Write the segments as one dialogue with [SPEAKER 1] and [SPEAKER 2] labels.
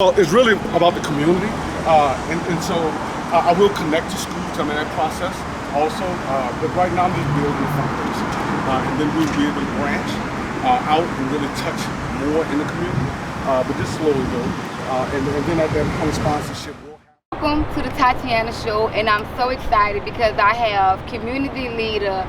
[SPEAKER 1] Well, it's really about the community, and so I will connect to schools. I'm in that process also, but right now I'm just building the foundation, and then we'll be able to branch out and really touch more in the community, but just slowly though, and then at that point sponsorship will happen.
[SPEAKER 2] Welcome to the Tatyana Show, and I'm so excited because I have community leader,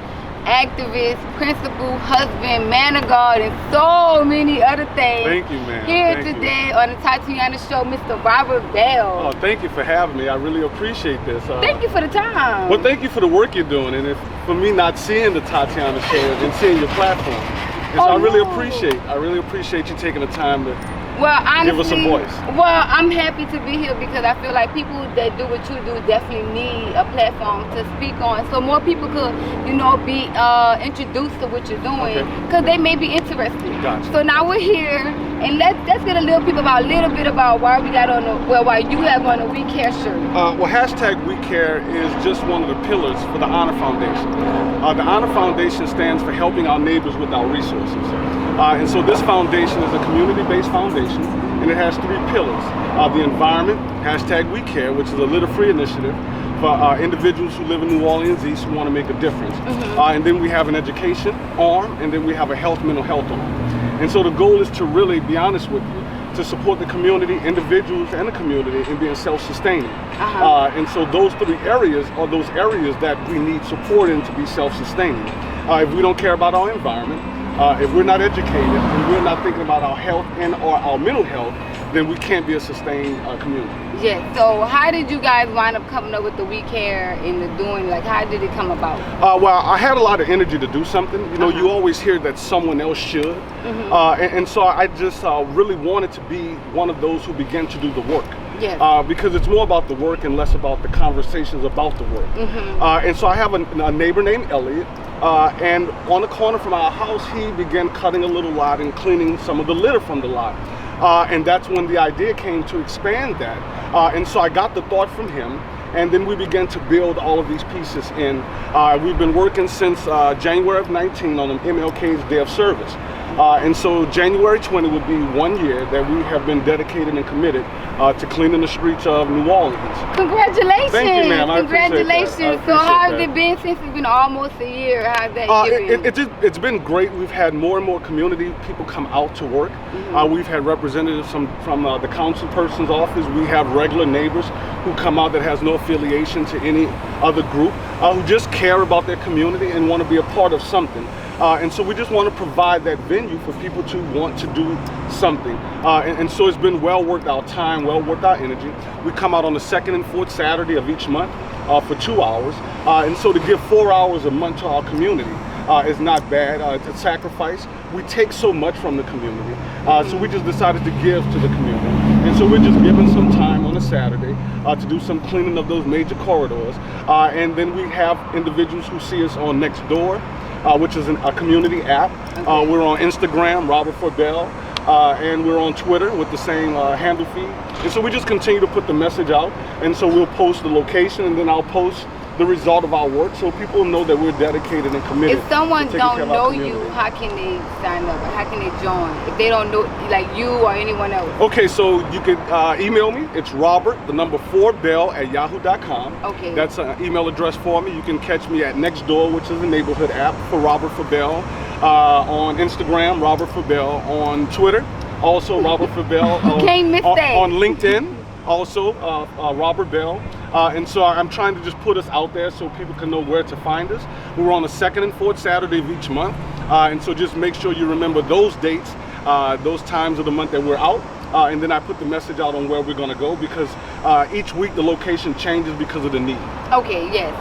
[SPEAKER 2] activist, principal, husband, man of God, and so many other things.
[SPEAKER 1] Thank you, man.
[SPEAKER 2] Here
[SPEAKER 1] Thank
[SPEAKER 2] today
[SPEAKER 1] you.
[SPEAKER 2] on the Tatyana Show, Mr. Robert Bell.
[SPEAKER 1] Oh, thank you for having me. I really appreciate this.
[SPEAKER 2] Thank you for the time.
[SPEAKER 1] Well, thank you for the work you're doing, and for me not seeing the Tatyana Show and seeing your platform. And so I really appreciate you taking the time to
[SPEAKER 2] honestly,
[SPEAKER 1] give us a voice.
[SPEAKER 2] Well, I'm happy to be here because I feel like people that do what you do definitely need a platform to speak on, so more people could, be introduced to what you're doing, because they may be interested.
[SPEAKER 1] Gotcha.
[SPEAKER 2] So now we're here, and let's get a little bit about why we got on why you have on a We Care shirt.
[SPEAKER 1] Well, hashtag We Care is just one of the pillars for the Honor Foundation. The Honor Foundation stands for helping our neighbors with our resources. And so this foundation is a community-based foundation, and it has three pillars. The environment, hashtag We Care, which is a litter-free initiative for individuals who live in New Orleans East who want to make a difference. And then we have an education arm, and then we have a mental health arm. And so the goal is to really, be honest with you, to support the community, individuals, and the community in being self-sustaining. And so those three areas are those areas that we need support in to be self-sustaining. If we don't care about our environment, if we're not educated and we're not thinking about our health and or our mental health, then we can't be a sustained community.
[SPEAKER 2] Yeah, so how did you guys wind up coming up with the We Care and the doing, how did it come about?
[SPEAKER 1] Well, I had a lot of energy to do something. You always hear that someone else should. And so I just really wanted to be one of those who began to do the work.
[SPEAKER 2] Yes.
[SPEAKER 1] Because it's more about the work and less about the conversations about the work. And so I have a neighbor named Elliot, and on the corner from our house, he began cutting a little lot and cleaning some of the litter from the lot. And that's when the idea came to expand that. And so I got the thought from him, and then we began to build all of these pieces in. We've been working since January of 19 on MLK's Day of Service. And so January 20 would be 1 year that we have been dedicated and committed to cleaning the streets of New Orleans.
[SPEAKER 2] Congratulations!
[SPEAKER 1] Thank you, ma'am.
[SPEAKER 2] Congratulations! So how has it been since it's been almost a year? How's that year been?
[SPEAKER 1] It's been great. We've had more and more community people come out to work. We've had representatives from the council person's office. We have regular neighbors who come out that has no affiliation to any other group, who just care about their community and want to be a part of something. And so we just want to provide that venue for people to want to do something. And so it's been well worth our time, well worth our energy. We come out on the second and fourth Saturday of each month for 2 hours. And so to give 4 hours a month to our community is not bad. It's a sacrifice. We take so much from the community. So we just decided to give to the community. And so we're just giving some time on a Saturday to do some cleaning of those major corridors. And then we have individuals who see us on Nextdoor, which is a community app. We're on Instagram, Robert for Bell, and we're on Twitter with the same handle feed. And so we just continue to put the message out. And so we'll post the location, and then I'll post the result of our work, so people know that we're dedicated and committed.
[SPEAKER 2] If someone
[SPEAKER 1] to taking care
[SPEAKER 2] don't
[SPEAKER 1] of our
[SPEAKER 2] know
[SPEAKER 1] community.
[SPEAKER 2] you, how can they sign up? How can they join? If they don't know, like you or anyone else.
[SPEAKER 1] Okay, so you can email me. It's robert4bell@yahoo.com.
[SPEAKER 2] Okay.
[SPEAKER 1] That's an email address for me. You can catch me at Nextdoor, which is a neighborhood app for Robert for Bell. On Instagram, Robert for Bell. On Twitter, also Robert for Bell.
[SPEAKER 2] Can't miss that.
[SPEAKER 1] On LinkedIn, also Robert Bell. And so I'm trying to just put us out there so people can know where to find us. We're on the second and fourth Saturday of each month. And so just make sure you remember those dates, those times of the month that we're out. And then I put the message out on where we're going to go, because each week the location changes because of the need.
[SPEAKER 2] Okay, yes.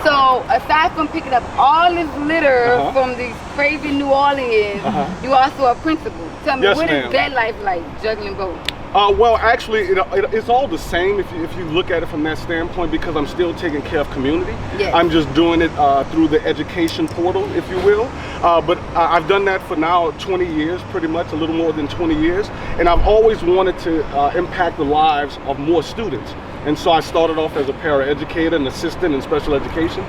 [SPEAKER 2] So aside from picking up all this litter from these crazy New Orleans, you also a principal. Tell me,
[SPEAKER 1] Yes,
[SPEAKER 2] what
[SPEAKER 1] ma'am.
[SPEAKER 2] is that life like, juggling both?
[SPEAKER 1] Well, actually, it's all the same if you look at it from that standpoint, because I'm still taking care of community.
[SPEAKER 2] Yes.
[SPEAKER 1] I'm just doing it through the education portal, if you will. But I've done that for now 20 years, pretty much, a little more than 20 years. And I've always wanted to impact the lives of more students. And so I started off as a paraeducator, an assistant in special education,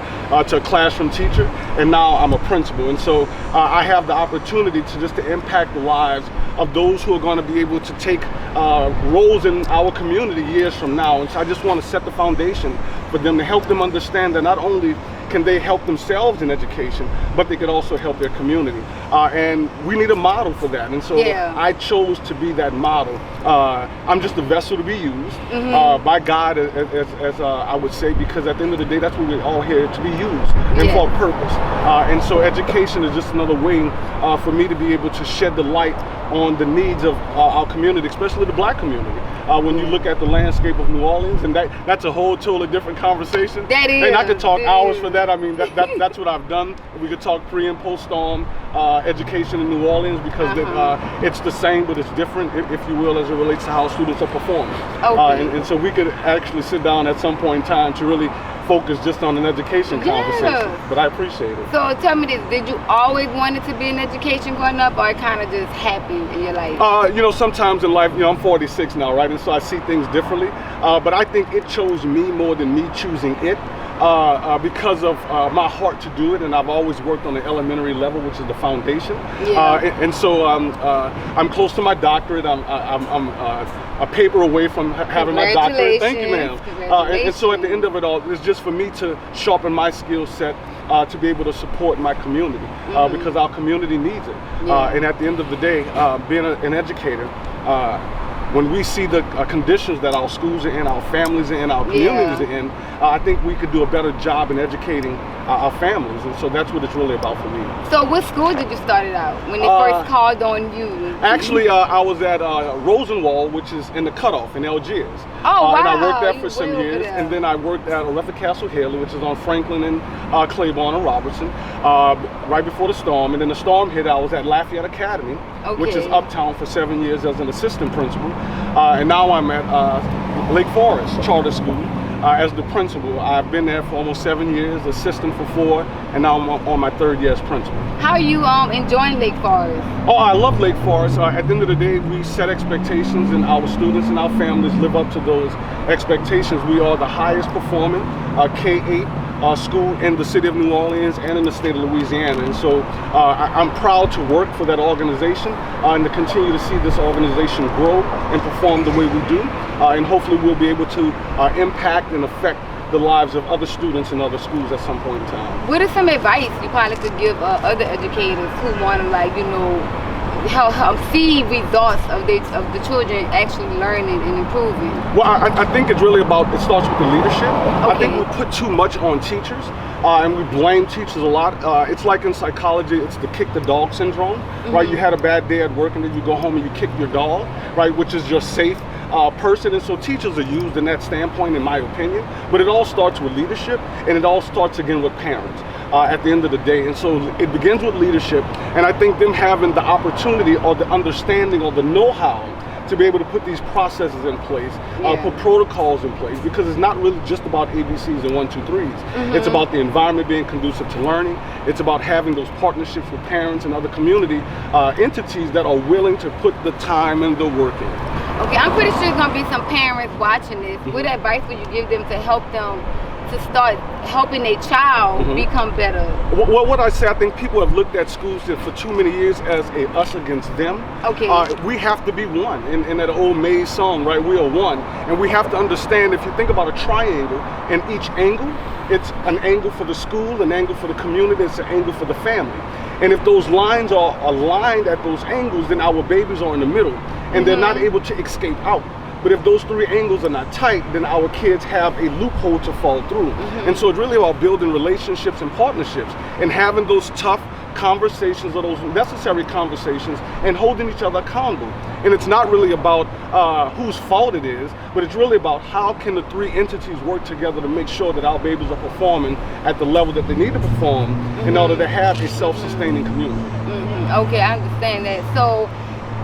[SPEAKER 1] to a classroom teacher, and now I'm a principal. And so I have the opportunity to impact the lives of those who are going to be able to take roles in our community years from now. And so I just want to set the foundation for them, to help them understand that not only can they help themselves in education, but they could also help their community. And we need a model for that. And so I chose to be that model. I'm just a vessel to be used by God, as I would say, because at the end of the day, that's what we're all here to be used and for a purpose. And so education is just another way for me to be able to shed the light on the needs of our community, especially the Black community. When you look at the landscape of New Orleans, and that's a whole totally different conversation.
[SPEAKER 2] That is.
[SPEAKER 1] And I could talk hours for that. I mean, that's what I've done. We could talk pre and post storm education in New Orleans, because it's the same, but it's different, if you will, as it relates to how students are performing. And so we could actually sit down at some point in time to really focus just on an education conversation. But I appreciate it.
[SPEAKER 2] So tell me this, did you always wanted to be in education growing up, or it kind of just happened in your life?
[SPEAKER 1] You know, sometimes in life, I'm 46 now, right? And so I see things differently. But I think it chose me more than me choosing it. Because of my heart to do it, and I've always worked on the elementary level, which is the foundation. And so I'm close to my doctorate. I'm a paper away from having my doctorate. Thank you, ma'am. And so at the end of it all, it's just for me to sharpen my skill set to be able to support my community, because our community needs it. And at the end of the day, being an educator, when we see the conditions that our schools are in, our families are in, our communities are in, I think we could do a better job in educating our families. And so that's what it's really about for me.
[SPEAKER 2] So what school did you start it out when they first called on you?
[SPEAKER 1] Actually, I was at Rosenwald, which is in the Cutoff in Algiers.
[SPEAKER 2] Oh, wow.
[SPEAKER 1] And I worked there for some years. And then I worked at Oretha Castle Haley, which is on Franklin and Claiborne and Robertson, right before the storm. And then the storm hit, I was at Lafayette Academy, which is uptown, for 7 years as an assistant principal. And now I'm at Lake Forest Charter School as the principal. I've been there for almost 7 years, assistant for 4, and now I'm on my 3rd year as principal.
[SPEAKER 2] How are you enjoying Lake Forest?
[SPEAKER 1] Oh, I love Lake Forest. At the end of the day, we set expectations, and our students and our families live up to those expectations. We are the highest performing K-8 school in the city of New Orleans and in the state of Louisiana. And so I'm proud to work for that organization and to continue to see this organization grow and perform the way we do. And hopefully we'll be able to impact and affect the lives of other students in other schools at some point in time.
[SPEAKER 2] What is some advice you probably could give other educators who want to help see results of the children actually learning and improving?
[SPEAKER 1] Well, I think it's really about, it starts with the leadership. I think we put too much on teachers, and we blame teachers a lot. It's like in psychology, it's the kick the dog syndrome, right? You had a bad day at work and then you go home and you kick your dog, right? Which is your safe person. And so teachers are used in that standpoint, in my opinion. But it all starts with leadership, and it all starts again with parents. At the end of the day. And so it begins with leadership, and I think them having the opportunity or the understanding or the know-how to be able to put these processes in place, put protocols in place, because it's not really just about ABCs and 1, 2, 3s. It's about the environment being conducive to learning. It's about having those partnerships with parents and other community entities that are willing to put the time and the work in.
[SPEAKER 2] Okay, I'm pretty sure there's going to be some parents watching this. What advice would you give them to help them to start helping a child become better?
[SPEAKER 1] Well, what I say, I think people have looked at schools for too many years as a us against them. We have to be one. In that old Maze song, right? We are one. And we have to understand, if you think about a triangle, and each angle, it's an angle for the school, an angle for the community, it's an angle for the family. And if those lines are aligned at those angles, then our babies are in the middle, and they're not able to escape out. But if those 3 angles are not tight, then our kids have a loophole to fall through. And so it's really about building relationships and partnerships, and having those tough conversations, or those necessary conversations, and holding each other accountable. And it's not really about whose fault it is, but it's really about how can the 3 entities work together to make sure that our babies are performing at the level that they need to perform in order to have a self-sustaining community.
[SPEAKER 2] Okay, I understand that. So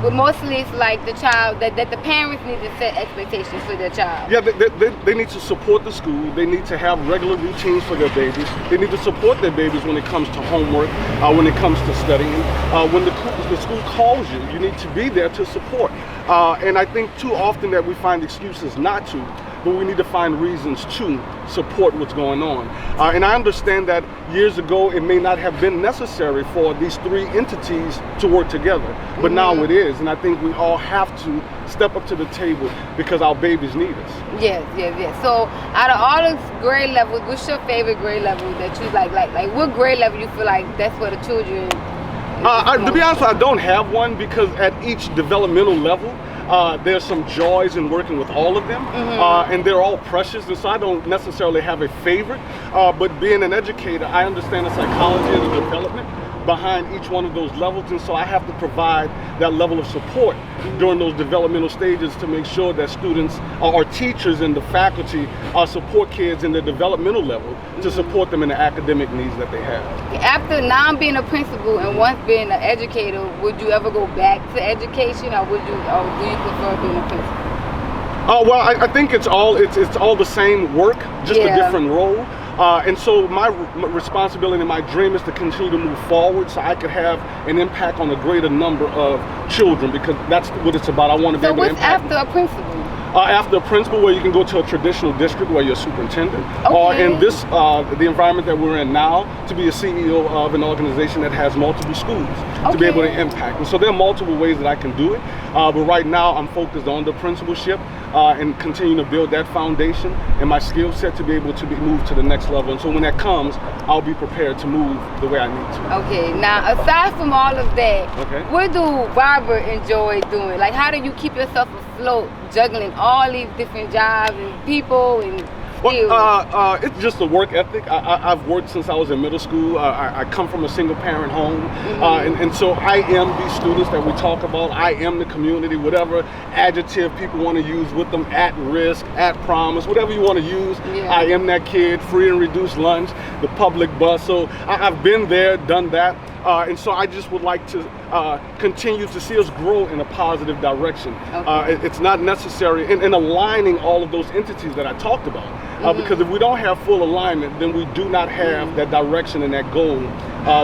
[SPEAKER 2] but mostly it's like the child that the parents need to set expectations for their child.
[SPEAKER 1] Yeah, they need to support the school. They need to have regular routines for their babies. They need to support their babies when it comes to homework, when it comes to studying. When the school calls you, you need to be there to support. And I think too often that we find excuses not to, but we need to find reasons to support what's going on. And I understand that years ago it may not have been necessary for these three entities to work together, but now it is. And I think we all have to step up to the table because our babies need us.
[SPEAKER 2] Yes. So out of all those grade levels, what's your favorite grade level that you like what grade level you feel like that's for the children?
[SPEAKER 1] To be honest, I don't have one because at each developmental level, there's some joys in working with all of them, and they're all precious, and so I don't necessarily have a favorite, but being an educator, I understand the psychology and the development behind each one of those levels, and so I have to provide that level of support during those developmental stages to make sure that students or teachers and the faculty support kids in their developmental level to support them in the academic needs that they have.
[SPEAKER 2] After now being a principal and once being an educator, would you ever go back to education, or do you prefer being a principal?
[SPEAKER 1] Well, I think it's all the same work, just a different role. And so my responsibility and my dream is to continue to move forward so I could have an impact on a greater number of children, because that's what it's about. I want to be able to impact.
[SPEAKER 2] So what's after a principal?
[SPEAKER 1] After a principal, where you can go to a traditional district where you're a superintendent, or in this the environment that we're in now, to be a CEO of an organization that has multiple schools to be able to impact. And so there are multiple ways that I can do it, but right now I'm focused on the principalship and continuing to build that foundation and my skill set to be able to be moved to the next level. And so when that comes, I'll be prepared to move the way I need to.
[SPEAKER 2] Okay, now aside from all of that, what do Robert enjoy doing? Like, how do you keep yourself afloat juggling all these different jobs and people and skills?
[SPEAKER 1] It's just a work ethic. I've worked since I was in middle school. I come from a single parent home, and so I am these students that we talk about. I am the community, whatever adjective people want to use with them, at risk, at promise, whatever you want to use. I am that kid, free and reduced lunch, the public bus. So I've been there, done that. And so I just would like to continue to see us grow in a positive direction. It's not necessary in aligning all of those entities that I talked about. Because if we don't have full alignment, then we do not have that direction and that goal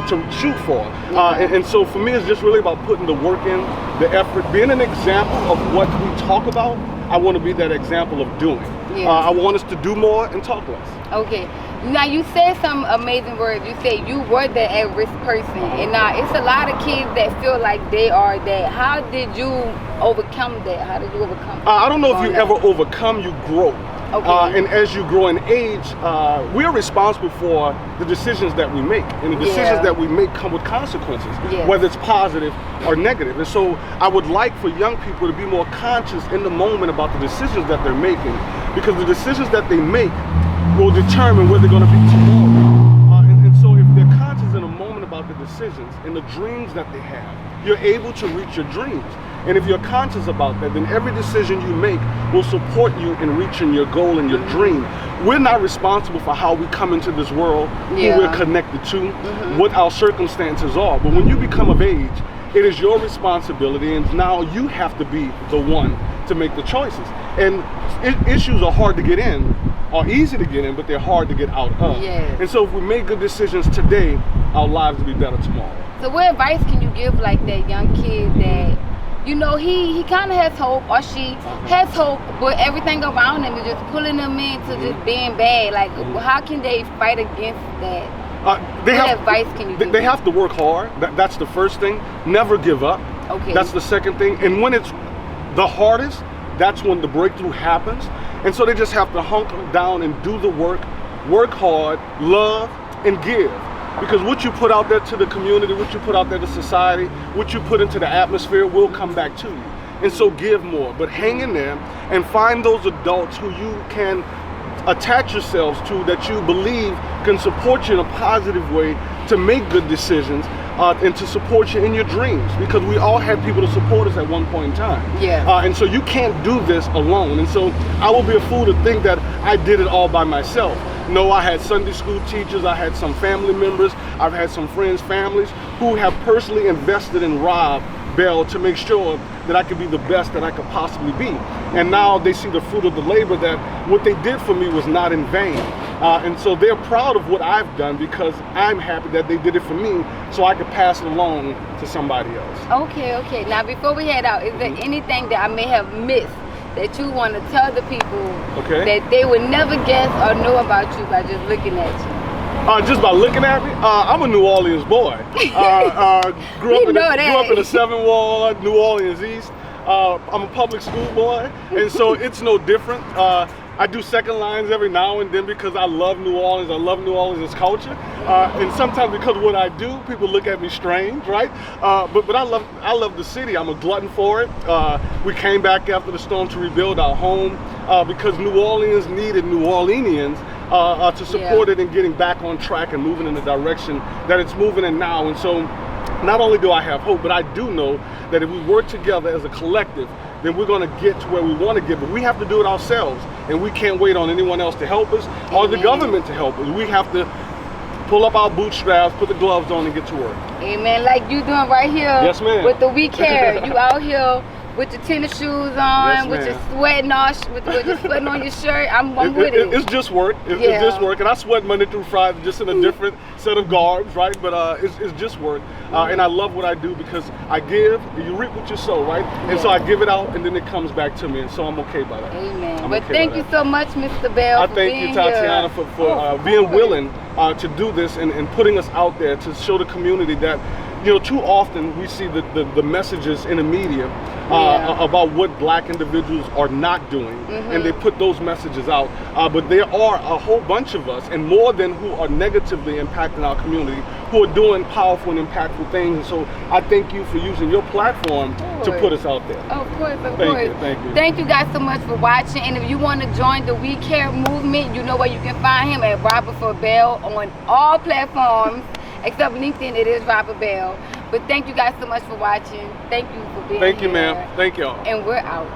[SPEAKER 1] to shoot for. And so for me, it's just really about putting the work in, the effort, being an example of what we talk about. I want to be that example of doing. I want us to do more and talk less.
[SPEAKER 2] Okay. Now you said some amazing words. You said you were the at-risk person, and now it's a lot of kids that feel like they are that. How did you overcome that? How did you overcome?
[SPEAKER 1] I don't know if you ever overcome. You grow. And as you grow in age, we're responsible for the decisions that we make, and the decisions that we make come with consequences, whether it's positive or negative. And so I would like for young people to be more conscious in the moment about the decisions that they're making, because the decisions that they make will determine where they're going to be tomorrow. And so if they're conscious in a moment about the decisions and the dreams that they have, you're able to reach your dreams. And if you're conscious about that, then every decision you make will support you in reaching your goal and your dream. We're not responsible for how we come into this world, who we're connected to, what our circumstances are. But when you become of age, it is your responsibility, and now you have to be the one to make the choices. And issues are hard to get in, are easy to get in, but they're hard to get out of. And so if we make good decisions today, our lives will be better tomorrow.
[SPEAKER 2] So what advice can you give like that young kid that, you know, he kind of has hope, or she has hope, but everything around him is just pulling them into just being bad? Like, how can they fight against that? What advice can you give?
[SPEAKER 1] They have to work hard. That's the first thing. Never give up. That's the second thing. And when it's the hardest, that's when the breakthrough happens. And so they just have to hunker down and do the work hard, love, and give. Because what you put out there to the community, what you put out there to society, what you put into the atmosphere will come back to you. And so give more, but hang in there and find those adults who you can attach yourselves to, that you believe can support you in a positive way to make good decisions and to support you in your dreams, because we all had people to support us at one point in time. And so you can't do this alone. And so I will be a fool to think that I did it all by myself. No, I had Sunday school teachers, I had some family members, I've had some friends, families who have personally invested in Rob Bell to make sure that I could be the best that I could possibly be. And now they see the fruit of the labor, that what they did for me was not in vain. And so they're proud of what I've done, because I'm happy that they did it for me so I could pass it along to somebody else.
[SPEAKER 2] Okay. Now, before we head out, is there anything that I may have missed that you want to tell the people that they would never guess or know about you by just looking at you?
[SPEAKER 1] Just by looking at me, I'm a New Orleans boy. Grew up in the 7th Ward, New Orleans East. I'm a public school boy, and so it's no different. I do second lines every now and then because I love New Orleans. I love New Orleans' culture, and sometimes because of what I do, people look at me strange, right? But I love the city. I'm a glutton for it. We came back after the storm to rebuild our home because New Orleans needed New Orleanians to support it in getting back on track and moving in the direction that it's moving in now. And so, not only do I have hope, but I do know that if we work together as a collective, then we're going to get to where we want to get. But we have to do it ourselves, and we can't wait on anyone else to help us or the government to help us. We have to pull up our bootstraps, put the gloves on, and get to work.
[SPEAKER 2] Amen. Like you doing right here.
[SPEAKER 1] Yes, ma'am.
[SPEAKER 2] With the We Care. You out here with your tennis shoes on, with your sweating with your sweating on your shirt. I'm with it.
[SPEAKER 1] It's just work. It's just work, and I sweat Monday through Friday, just in a different set of garbs, right? But it's just work, and I love what I do because I give. You reap what you sow, right? And so I give it out, and then it comes back to me, and so I'm okay by that.
[SPEAKER 2] Amen. But thank you so much, Mr. Bell.
[SPEAKER 1] I thank you, Tatyana, for being willing to do this and putting us out there to show the community that, you know, too often we see the messages in the media about what black individuals are not doing, and they put those messages out. But there are a whole bunch of us, and more than who are negatively impacting our community, who are doing powerful and impactful things. And so I thank you for using your platform to put us out there.
[SPEAKER 2] Of course.
[SPEAKER 1] Thank you.
[SPEAKER 2] Thank you guys so much for watching. And if you want to join the We Care movement, you know where you can find him at Robert for Bell on all platforms. Except LinkedIn, it is Robert Bell. But thank you guys so much for watching. Thank you for being here.
[SPEAKER 1] Thank you, ma'am. Thank y'all.
[SPEAKER 2] And we're out.